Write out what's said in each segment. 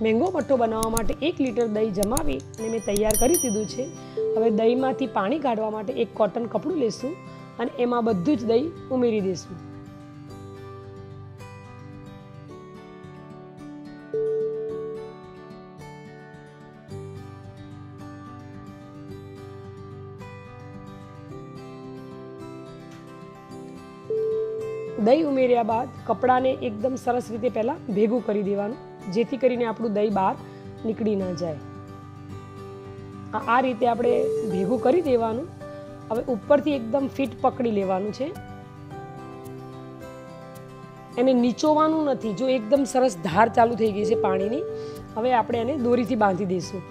Mango મઠ્ઠો બનાવવા માટે 1 litre દહીં જમાવી અને મેં તૈયાર કરી દીધું છે। હવે દહીંમાંથી પાણી કાઢવા માટે એક કોટન કપડું લેશું અને એમાં બધું જ દહીં ઉમેરી દઈશું। દહીં ઉમેર્યા બાદ કપડાને એકદમ સરસ રીતે પહેલાં ભેગું કરી દેવાનું, જેથી કરીને આપણું દહીં બહાર નીકળી ન જાય। આ રીતે આપણે ભેગું કરી દેવાનું। હવે ઉપરથી એકદમ ફિટ પકડી લેવાનું છે, એને નીચોવાનું નથી। જો એકદમ સરસ ધાર ચાલુ થઈ ગઈ છે પાણીની, હવે આપણે એને દોરીથી બાંધી દઈશું।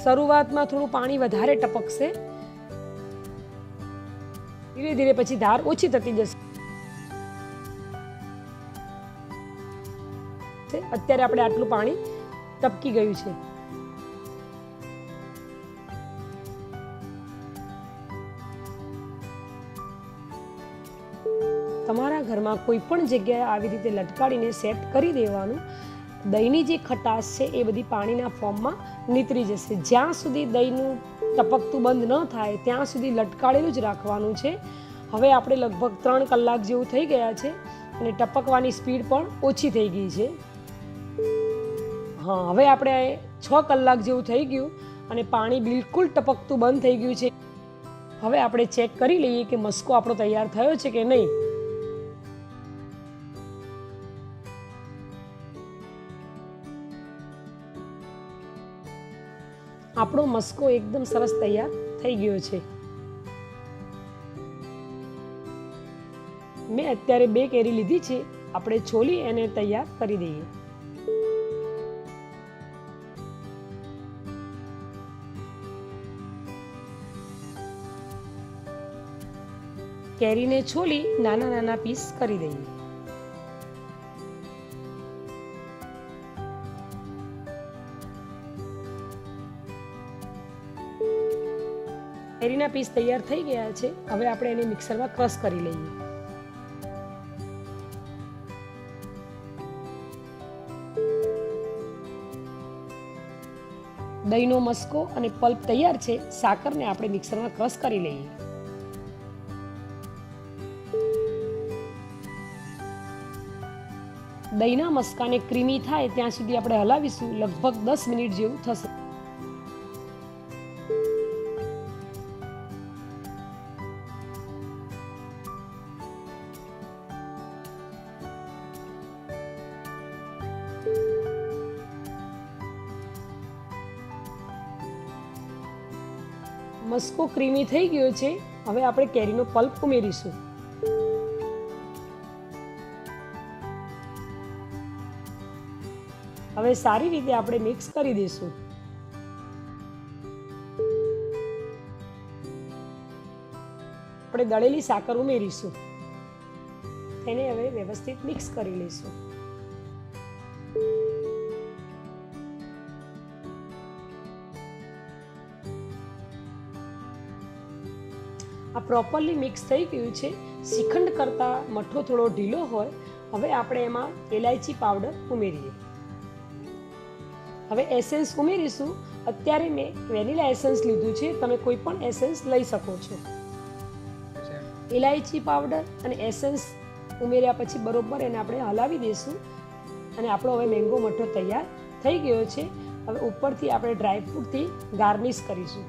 શરૂઆતમાં થોડું પાણી વધારે ટપકશે, ધીરે ધીરે પછી ધાર ઓછી થતી જશે। અત્યારે આપણે આટલું પાણી ટપકી ગયું છે। તમારા ઘરમાં કોઈ પણ જગ્યાએ આવી રીતે લટકાડીને સેટ કરી દેવાનું। દહીંની જે ખટાશ છે એ બધી પાણીના ફોર્મમાં નીતરી જશે। જ્યાં સુધી દહીંનું ટપકતું બંધ ન થાય ત્યાં સુધી લટકાડેલું જ રાખવાનું છે। હવે આપણે લગભગ 3 કલાક જેવું થઈ ગયા છે અને ટપકવાની સ્પીડ પણ ઓછી થઈ ગઈ છે। હા, હવે આપણે 6 કલાક જેવું થઈ ગયું અને પાણી બિલકુલ ટપકતું બંધ થઈ ગયું છે। હવે આપણે ચેક કરી લઈએ કે મસ્કો આપણો તૈયાર થયો છે કે નહીં। આપણો મસ્કો એકદમ સરસ તૈયાર થઈ ગયો છે। મેં અત્યારે 2 કેરી લીધી છે, આપણે છોલી એને તૈયાર કરી દઈએ। કેરીને છોલી નાના નાના પીસ કરી દઈએ। કેરીના પીસ તૈયાર થઈ ગયા છે। હવે આપણે એને મિક્સરમાં ક્રશ કરી લઈએ। દહીંનો મસ્કો અને પલ્પ તૈયાર છે। સાકરને આપણે મિક્સરમાં ક્રશ કરી લઈએ। દહીંના મસ્કાને ક્રીમી થાય ત્યાં સુધી આપણે હલાવીશું। લગભગ 10 મિનિટ જેવું થશે। મસ્કો ક્રીમી થઈ ગયો છે। હવે આપણે કેરીનો પલ્પ ઉમેરીશું। હવે સારી રીતે આપણે મિક્સ કરી દઈશું। આપણે દળેલી સાકર ઉમેરીશું। તેને હવે વ્યવસ્થિત મિક્સ કરી લઈશું। આ પ્રોપરલી મિક્સ થઈ ગયું છે। શ્રીખંડ કરતાં મઠ્ઠો થોડો ઢીલો હોય। હવે આપણે એમાં ઇલાયચી પાવડર ઉમેરીએ। હવે એસેન્સ ઉમેરીશું। અત્યારે મેં વેનીલા એસેન્સ લીધું છે, તમે કોઈ પણ એસેન્સ લઈ શકો છો। ઇલાયચી પાવડર અને એસેન્સ ઉમેર્યા પછી બરોબર એને આપણે હલાવી દઈશું અને આપણો હવે મેંગો મઠ્ઠો તૈયાર થઈ ગયો છે। હવે ઉપરથી આપણે ડ્રાયફ્રૂટથી ગાર્નિશ કરીશું।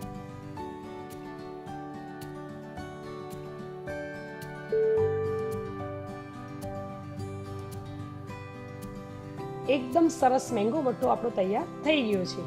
એકદમ સરસ મેંગો મઠ્ઠો આપણો તૈયાર થઈ ગયો છે।